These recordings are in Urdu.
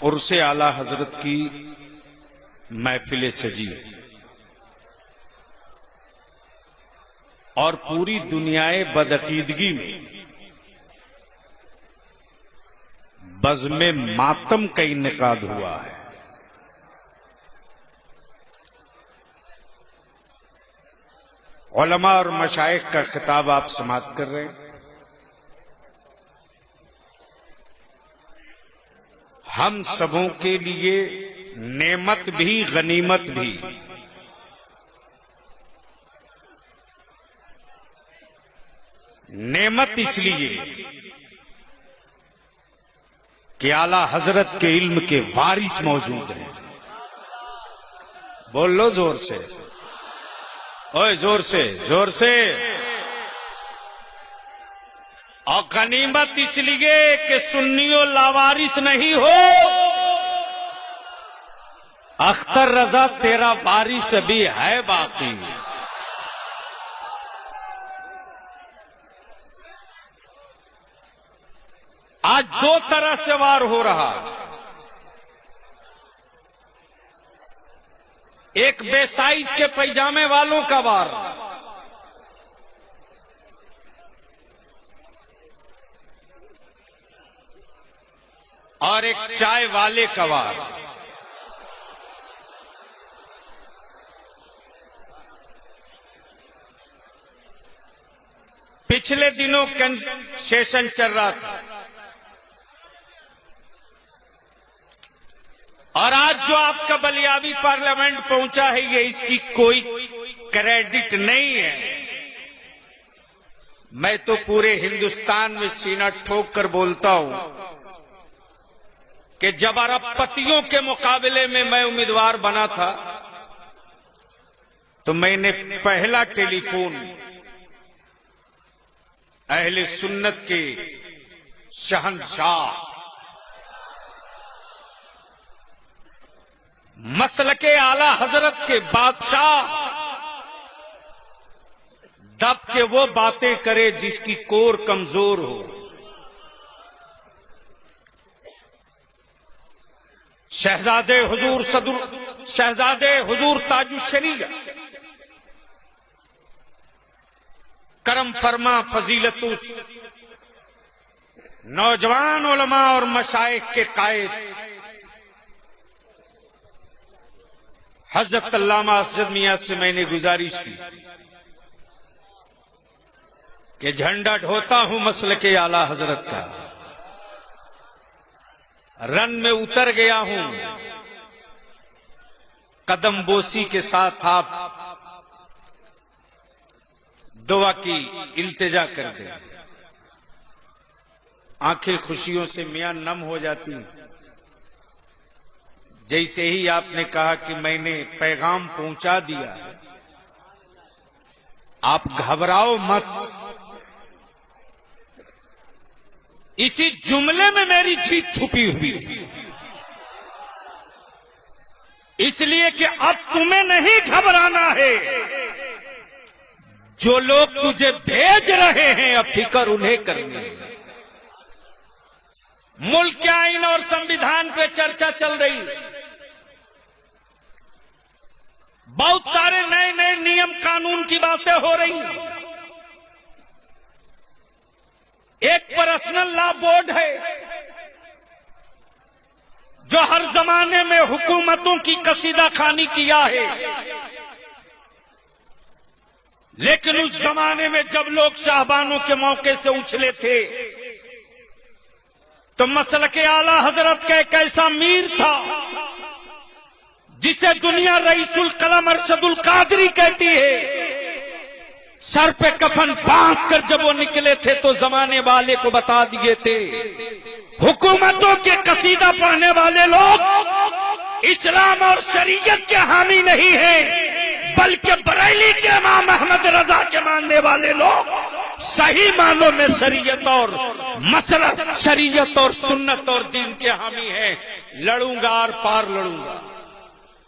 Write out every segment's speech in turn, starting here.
عرس اعلی حضرت کی محفل سجی اور پوری دنیائے بدعقیدگی میں بزم ماتم کا انعقاد ہوا ہے۔ علماء اور مشائخ کا خطاب آپ سماعت کر رہے ہیں۔ ہم سبوں کے لیے نعمت بھی غنیمت بھی نعمت اس لیے کہ اعلی حضرت کے علم کے وارث موجود ہیں۔ بول لو زور سے، اوے زور سے زور سے۔ اور غنیمت اس لیے کہ سنیوں لاوارث نہیں ہو۔ اختر رضا تیرا وارث بھی ہے باقی۔ آج دو طرح سے وار ہو رہا، ایک بے سائز کے پیجامے والوں کا وار، اور ایک چائے والے کا وار۔ پچھلے دنوں سیشن چل رہا تھا، اور آج جو آپ کا بلیابی پارلیمنٹ پہنچا ہے یہ اس کی کوئی کریڈٹ نہیں ہے۔ میں تو پورے ہندوستان میں سینہ ٹھوک کر بولتا ہوں کہ جب ارب پتیوں کے مقابلے میں میں امیدوار بنا تھا تو میں نے پہلا ٹیلی فون اہل سنت کے شہنشاہ مسلک اعلی حضرت کے بادشاہ دب کے وہ باتیں کرے جس کی کور کمزور ہو۔ شہزادے حضور تاج الشریعہ کرم فرما فضیلت نوجوان علماء اور مشائخ کے قائد حضرت علامہ اسد میاں سے میں نے گزارش کی کہ جھنڈا ڈھوتا ہوں مسلک اعلی حضرت کا، رن میں اتر گیا ہوں، قدم بوسی کے ساتھ آپ دعا کی التجا کر دیں۔ آنکھیں خوشیوں سے میاں نم ہو جاتی ہیں۔ جیسے ہی آپ نے کہا کہ میں نے پیغام پہنچا دیا، آپ گھبراؤ مت۔ اسی جملے میں میری جیت چھپی ہوئی تھی، اس لیے کہ اب تمہیں نہیں گھبرانا ہے۔ جو لوگ تجھے بھیج رہے ہیں اب فکر انہیں کرنی ہے۔ ملک کے آئین اور سنویدھان پہ چرچا چل رہی، بہت سارے نئے نئے نیم قانون کی باتیں ہو رہی۔ ایک پرسنل لا بورڈ ہے جو ہر زمانے میں حکومتوں کی کشیدہ خوانی کیا ہے، لیکن اس زمانے میں جب لوگ شاہبانوں کے موقع سے اچھلے تھے تو مسلک اعلی حضرت کا ایک ایسا میر تھا جسے دنیا رئیس القلم ارشد القادری کہتی ہے۔ سر پہ کفن باندھ کر جب وہ نکلے تھے تو زمانے والے کو بتا دیے تھے حکومتوں کے قصیدہ پڑھنے والے لوگ اسلام اور شریعت کے حامی نہیں ہیں، بلکہ بریلی کے امام احمد رضا کے ماننے والے لوگ صحیح معنوں میں شریعت اور مسلک، شریعت اور سنت اور دین کے حامی ہیں۔ لڑوں گا اور پار لڑوں گا۔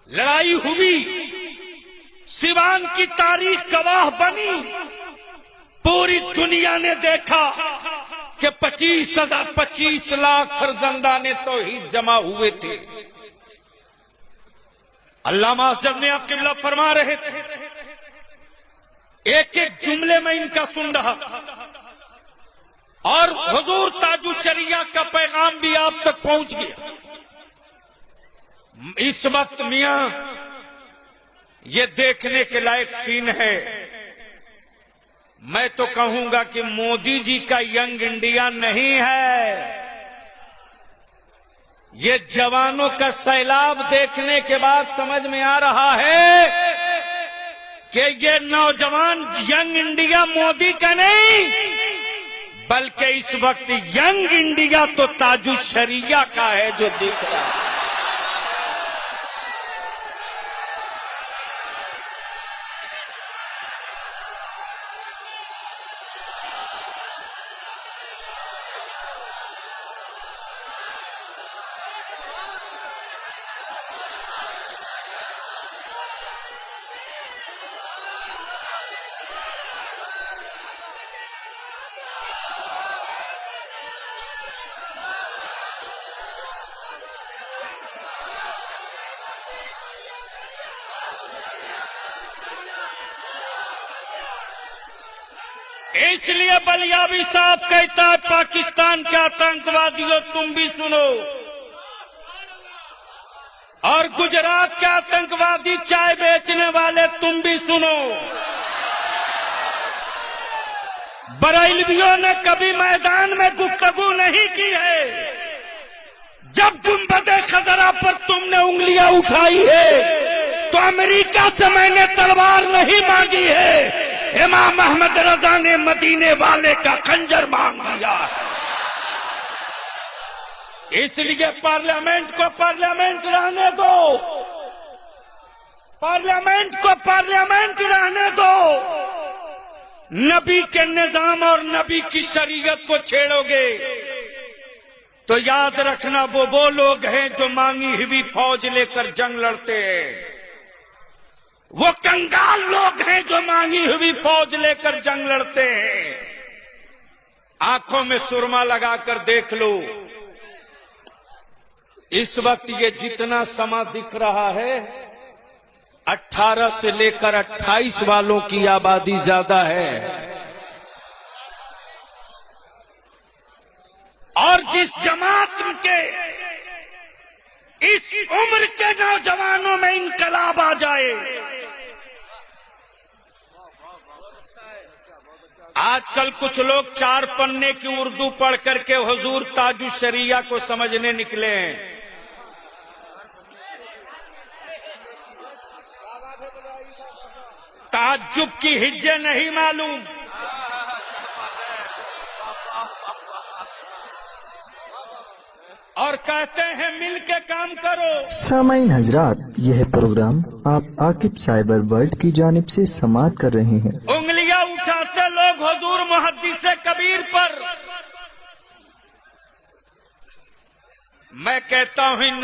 لڑائی ہوئی، سیوان کی تاریخ گواہ بنی، پوری دنیا نے دیکھا کہ 25 لاکھ فرزندان توحید جمع ہوئے تھے. علامہ حضرت میاں قبلہ فرما رہے تھے، ایک ایک جملے میں ان کا سن رہا اور حضور تاج الشریعہ کا پیغام بھی آپ تک پہنچ گیا. اس وقت میاں یہ دیکھنے کے لائق سین ہے. میں تو کہوں گا کہ مودی جی کا ینگ انڈیا نہیں ہے، یہ جوانوں کا سیلاب دیکھنے کے بعد سمجھ میں آ رہا ہے کہ یہ نوجوان ینگ انڈیا مودی کا نہیں، بلکہ اس وقت ینگ انڈیا تو تاج الشریعہ کا ہے جو دیکھ رہا ہے. اس لیے بلیاوی صاحب کہتا ہے پاکستان کے آتنکوادیوں تم بھی سنو، اور گجرات کے آتنکوادی چائے بیچنے والے تم بھی سنو. بریلویوں نے کبھی میدان میں گفتگو نہیں کی ہے. جب گنبد خضرا پر تم نے انگلیاں اٹھائی ہے تو امریکہ سے میں نے تلوار نہیں مانگی ہے، امام احمد رضا نے مدینے والے کا خنجر مانگ لیا. اس لیے پارلیمنٹ کو پارلیمنٹ رہنے دو، پارلیمنٹ کو پارلیمنٹ رہنے دو. نبی کے نظام اور نبی کی شریعت کو چھیڑو گے تو یاد رکھنا وہ لوگ ہیں جو مانگی ہوئی فوج لے کر جنگ لڑتے ہیں، وہ کنگال لوگ ہیں جو مانگی ہوئی فوج لے کر جنگ لڑتے ہیں. آنکھوں میں سرما لگا کر دیکھ لو، اس وقت یہ جتنا سما دکھ رہا ہے 18 سے لے کر 28 والوں کی آبادی زیادہ ہے، اور جس جماعت کے اس عمر کے نوجوانوں میں انقلاب آ جائے. آج کل کچھ لوگ 4 پنے کی اردو پڑھ کر کے حضور تاج الشریعہ کو سمجھنے نکلے ہیں. تعجب کی ہجے نہیں معلوم، اور کہتے ہیں مل کے کام کرو. سامعین حضرات، یہ پروگرام آپ عاقب سائبر ورلڈ کی جانب سے سماعت کر رہے ہیں. انگلیاں اٹھاتے لوگ حضور محدث کبیر پر. میں کہتا ہوں ان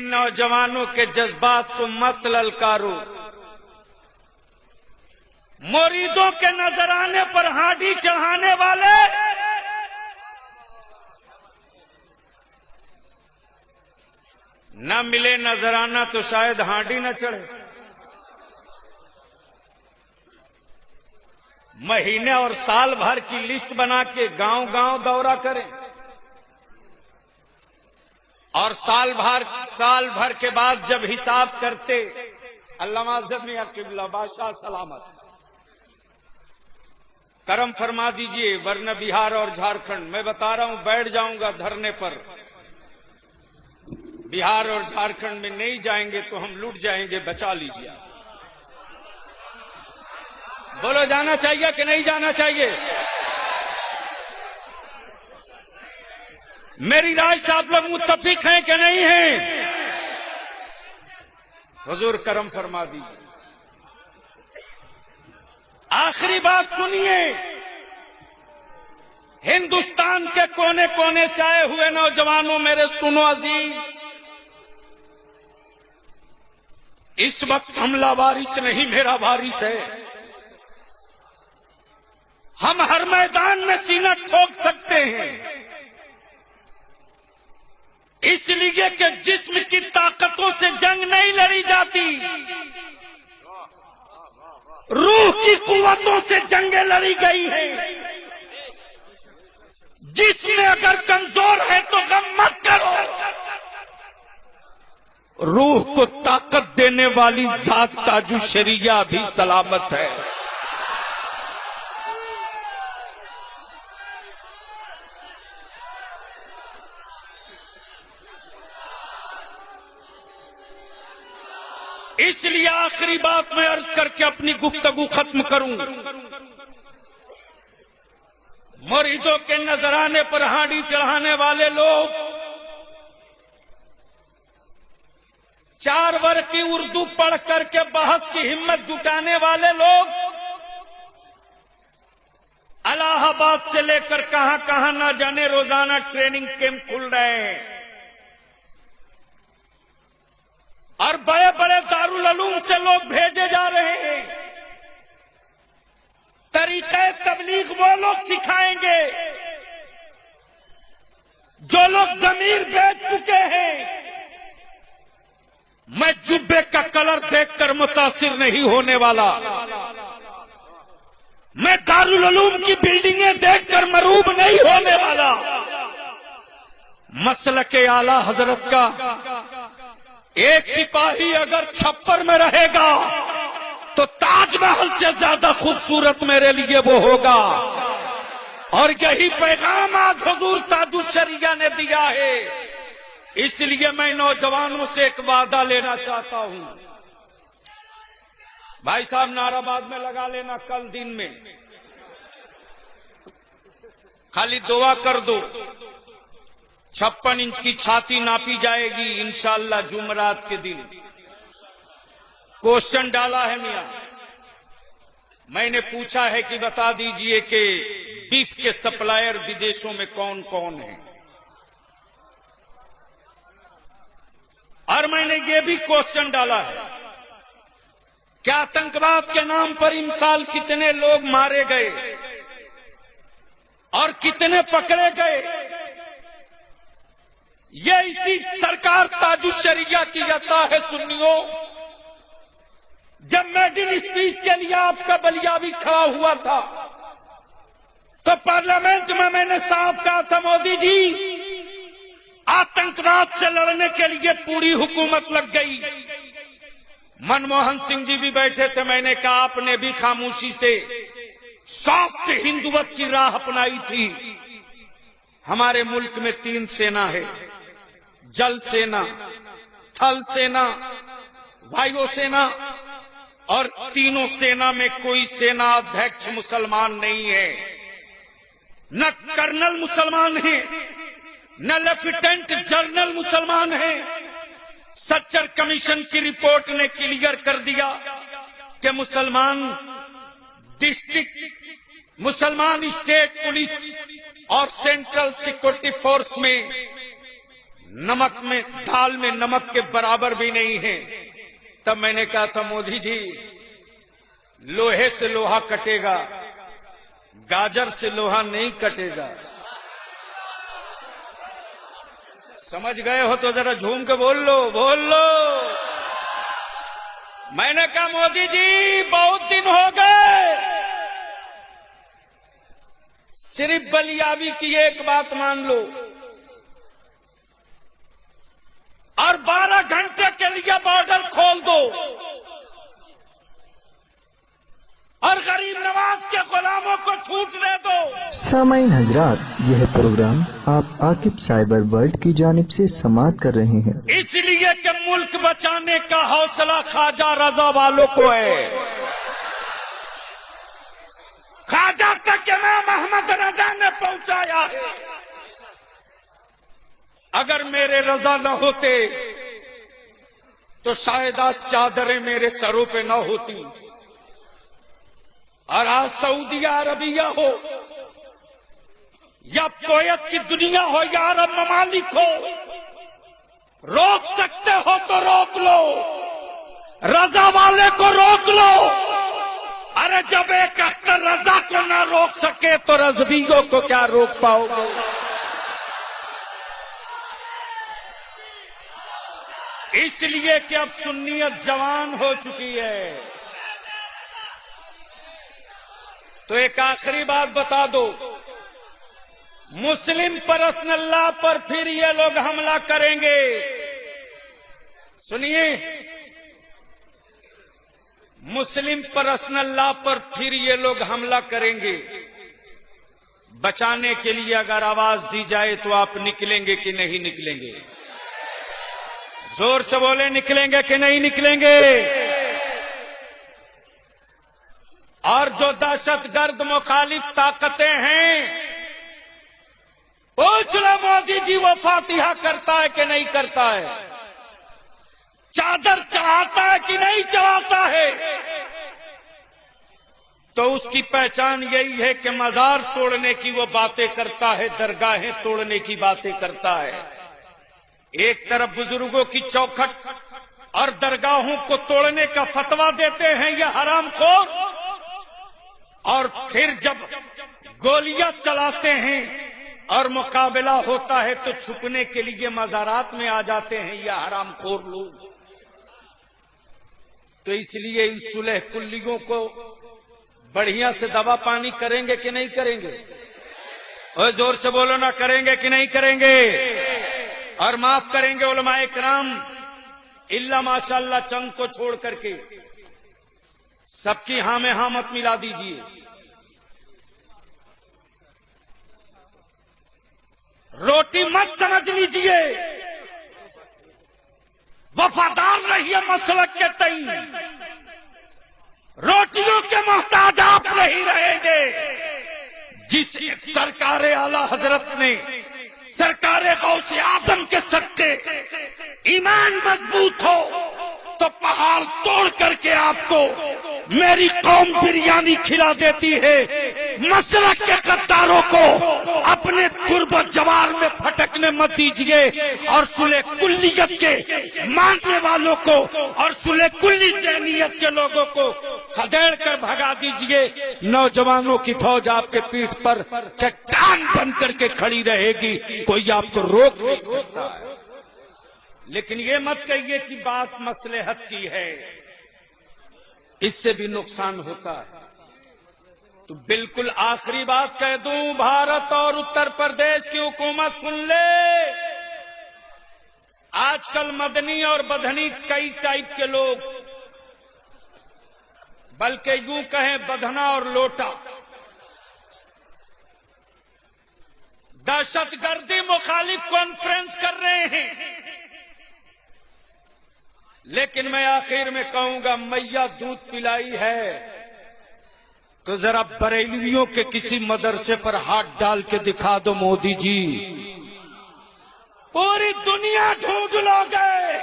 نوجوانوں کے جذبات کو مت للکارو. مریدوں کے نذرانے پر ہانڈی چڑھانے والے نہ ملے نذرانہ تو شاید ہانڈی نہ چڑھے. مہینے اور سال بھر کی لسٹ بنا کے گاؤں گاؤں دورہ کریں، اور سال بھر کے بعد جب حساب کرتے، علامہ حضرت میاں قبلہ بادشاہ سلامت کرم فرما دیجئے، ورنہ بہار اور جھارکھنڈ، میں بتا رہا ہوں بیٹھ جاؤں گا دھرنے پر. بہار اور جھارکھنڈ میں نہیں جائیں گے تو ہم لٹ جائیں گے، بچا لیجیے. بولو جانا چاہیے کہ نہیں جانا چاہیے؟ میری رائے سے آپ لوگ متفق ہیں کہ نہیں ہیں؟ حضور کرم فرما دیجیے. آخری بات سنیے، ہندوستان کے کونے کونے سے آئے ہوئے نوجوانوں میرے سنو عزیز، اس وقت حملہ وارث نہیں میرا وارث ہے. ہم ہر میدان میں سینہ ٹھوک سکتے ہیں، اس لیے کہ جسم کی طاقتوں سے جنگ نہیں لڑی جاتی، روح کی قوتوں سے جنگیں لڑی گئی ہیں۔ جسم اگر کمزور ہے تو غم مت کرو، روح کو طاقت دینے والی ذات تاج الشریعہ بھی سلامت ہے۔ اس لیے آخری بات میں عرض کر کے اپنی گفتگو ختم کروں، مریدوں کے نذرانے پر ہانڈی چڑھانے والے لوگ، 4 ورقی اردو پڑھ کر کے بحث کی ہمت جٹانے والے لوگ، الہ آباد سے لے کر کہاں کہاں نہ جانے روزانہ ٹریننگ کیمپ کھل رہے ہیں، اور بڑے بڑے دارالعلوم سے لوگ بھیجے جا رہے ہیں۔ طریقہ تبلیغ وہ لوگ سکھائیں گے جو لوگ ضمیر بیچ چکے ہیں۔ میں جبے کا کلر دیکھ کر متاثر نہیں ہونے والا، میں دارالعلوم کی بلڈنگیں دیکھ کر مروب نہیں ہونے والا۔ مسلک اعلی حضرت کا ایک سپاہی اگر چھپر میں رہے گا تو تاج محل سے زیادہ خوبصورت میرے لیے وہ ہوگا، اور یہی پیغام آج حضور تاج الشریعہ نے دیا ہے۔ اس لیے میں نوجوانوں سے ایک وعدہ لینا چاہتا ہوں، بھائی صاحب نعرہ آباد میں لگا لینا کل دن میں، خالی دعا کر دو، 56 انچ کی چھاتی ناپی جائے گی انشاءاللہ جمعرات کے دن۔ کوشچن ڈالا ہے میاں، میں نے پوچھا ہے کہ بتا دیجئے کہ بیف کے سپلائر بدیشوں میں کون کون ہیں، اور میں نے یہ بھی کوشچن ڈالا ہے کیا آتنکواد کے نام پر امسال کتنے لوگ مارے گئے اور کتنے پکڑے گئے۔ یہ اسی سرکار تاج الشریعہ کی عطا ہے سنیوں۔ جب میڈل اسپیچ کے لیے آپ کا بلیا بھی کھڑا ہوا تھا تو پارلیمنٹ میں نے صاحب کہا تھا مودی جی آتنکواد سے لڑنے کے لیے پوری حکومت لگ گئی۔ منموہن سنگھ جی بھی بیٹھے تھے، میں نے کہا آپ نے بھی خاموشی سے سافٹ ہندوت کی راہ اپنائی تھی۔ ہمارے ملک میں 3 سینا ہے، جل سینا، تھل سینا، وایو سینا، اور تینوں سینا میں کوئی سینا ادھیکش مسلمان نہیں ہے، نہ کرنل مسلمان ہیں نہ لیفٹیننٹ جنرل مسلمان ہیں۔ سچر کمیشن کی رپورٹ نے کلیئر کر دیا کہ مسلمان ڈسٹرکٹ، مسلمان اسٹیٹ پولیس اور سینٹرل سیکورٹی فورس میں نمک میں دال میں نمک کے برابر بھی نہیں ہیں۔ تب میں نے کہا تھا مودی جی لوہے سے لوہا کٹے گا، گاجر سے لوہا نہیں کٹے گا۔ سمجھ گئے ہو تو ذرا جھوم کے بول لو، بول لو۔ میں نے کہا مودی جی بہت دن ہو گئے، صرف بلیاوی کی ایک بات مان لو اور 12 گھنٹے کے لیے بارڈر کھول دو اور غریب نواز کے غلاموں کو چھوٹ دے دو۔ سامعین حضرات، یہ پروگرام آپ عاقب سائبر ورلڈ کی جانب سے سماعت کر رہے ہیں۔ اس لیے کہ ملک بچانے کا حوصلہ خواجہ رضا والوں کو ہے۔ خواجہ تک امام احمد رضا نے پہنچایا ہے۔ اگر میرے رضا نہ ہوتے تو شاید آج چادریں میرے سروں پہ نہ ہوتی، اور آج سعودی عربیہ ہو یا کویت کی دنیا ہو یا عرب ممالک ہو، روک سکتے ہو تو روک لو، رضا والے کو روک لو، اور ارے جب ایک اختر رضا کو نہ روک سکے تو رضویوں کو کیا روک پاؤ گے؟ اس لیے کہ اب سنیت جوان ہو چکی ہے۔ تو ایک آخری بات بتا دو، مسلم پرسن اللہ پر پھر یہ لوگ حملہ کریں گے۔ سنیے، مسلم پرسن اللہ پر پھر یہ لوگ حملہ کریں گے۔ بچانے کے لیے اگر آواز دی جائے تو آپ نکلیں گے کہ نہیں نکلیں گے؟ زور سے بولے، نکلیں گے کہ نہیں نکلیں گے؟ اور جو دہشت گرد مخالف طاقتیں ہیں، پوچھ لو مودی جی وہ فاتحہ کرتا ہے کہ نہیں کرتا ہے؟ چادر چڑھاتا ہے کہ نہیں چڑھاتا ہے؟ تو اس کی پہچان یہی ہے کہ مزار توڑنے کی وہ باتیں کرتا ہے، درگاہیں توڑنے کی باتیں کرتا ہے۔ ایک طرف بزرگوں کی چوکھٹ اور درگاہوں کو توڑنے کا فتویٰ دیتے ہیں یہ حرام خور، اور پھر جب گولیاں چلاتے ہیں اور مقابلہ ہوتا ہے تو چھپنے کے لیے مزارات میں آ جاتے ہیں یہ حرام خور لوگ۔ تو اس لیے ان صلح کلیوں کو بڑھیا سے دوا پانی کریں گے کہ نہیں کریں گے؟ اور زور سے بولو نا، کریں گے کہ نہیں کریں گے؟ اور معاف کریں گے علماء کرام الا ماشاءاللہ چند کو چھوڑ کر کے، سب کی ہاں میں ہاں مت ملا دیجیے۔ روٹی مت سمجھ لیجیے، وفادار رہیے مسلک کے تئیں، روٹیوں کے محتاج آپ نہیں رہیں گے۔ جس سرکار اعلی حضرت نے سرکار غوث اعظم کے صدقے ایمان مضبوط ہو تو پہاڑ توڑ کر کے آپ کو میری قوم بریانی کھلا دیتی ہے۔ مسلک کے غداروں کو اپنے قرب و جوار میں پھٹکنے مت دیجیے، اور صلح کلیت کے ماننے والوں کو اور صلح کلی ذہنیت کے لوگوں کو کھدیڑ کر بھگا دیجیے۔ نوجوانوں کی فوج آپ کے پیٹھ پر چٹان بن کر کے کھڑی رہے گی، کوئی آپ کو روک نہیں سکتا ہے۔ لیکن یہ مت کہیے کہ بات مصلحت کی ہے، اس سے بھی نقصان ہوتا ہے۔ تو بالکل آخری بات کہہ دوں، بھارت اور اتر پردیش کی حکومت سن لے، آج کل مدنی اور بدھنی کئی ٹائپ کے لوگ، بلکہ یوں کہیں بدھنا اور لوٹا، دہشت گردی مخالف کانفرنس کر رہے ہیں۔ لیکن میں آخر میں کہوں گا، میاں دودھ پلائی ہے تو ذرا بریلویوں کے کسی مدرسے پر ہاتھ ڈال کے دکھا دو مودی جی، پوری دنیا ڈھونڈ لو گے،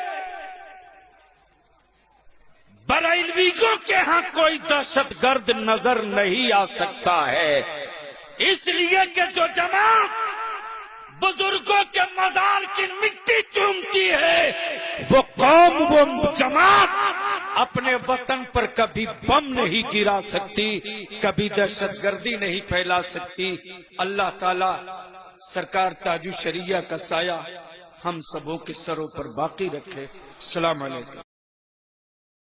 بریلویوں کے ہاں کوئی دہشت گرد نظر نہیں آ سکتا ہے۔ اس لیے کہ جو جماعت بزرگوں کے مزار کی مٹی چومتی ہے، وہ قوم، وہ جماعت اپنے وطن پر کبھی بم نہیں گرا سکتی، کبھی دہشت گردی نہیں پھیلا سکتی۔ اللہ تعالی سرکار تاج الشریعہ کا سایہ ہم سبوں کے سروں پر باقی رکھے۔ السلام علیکم۔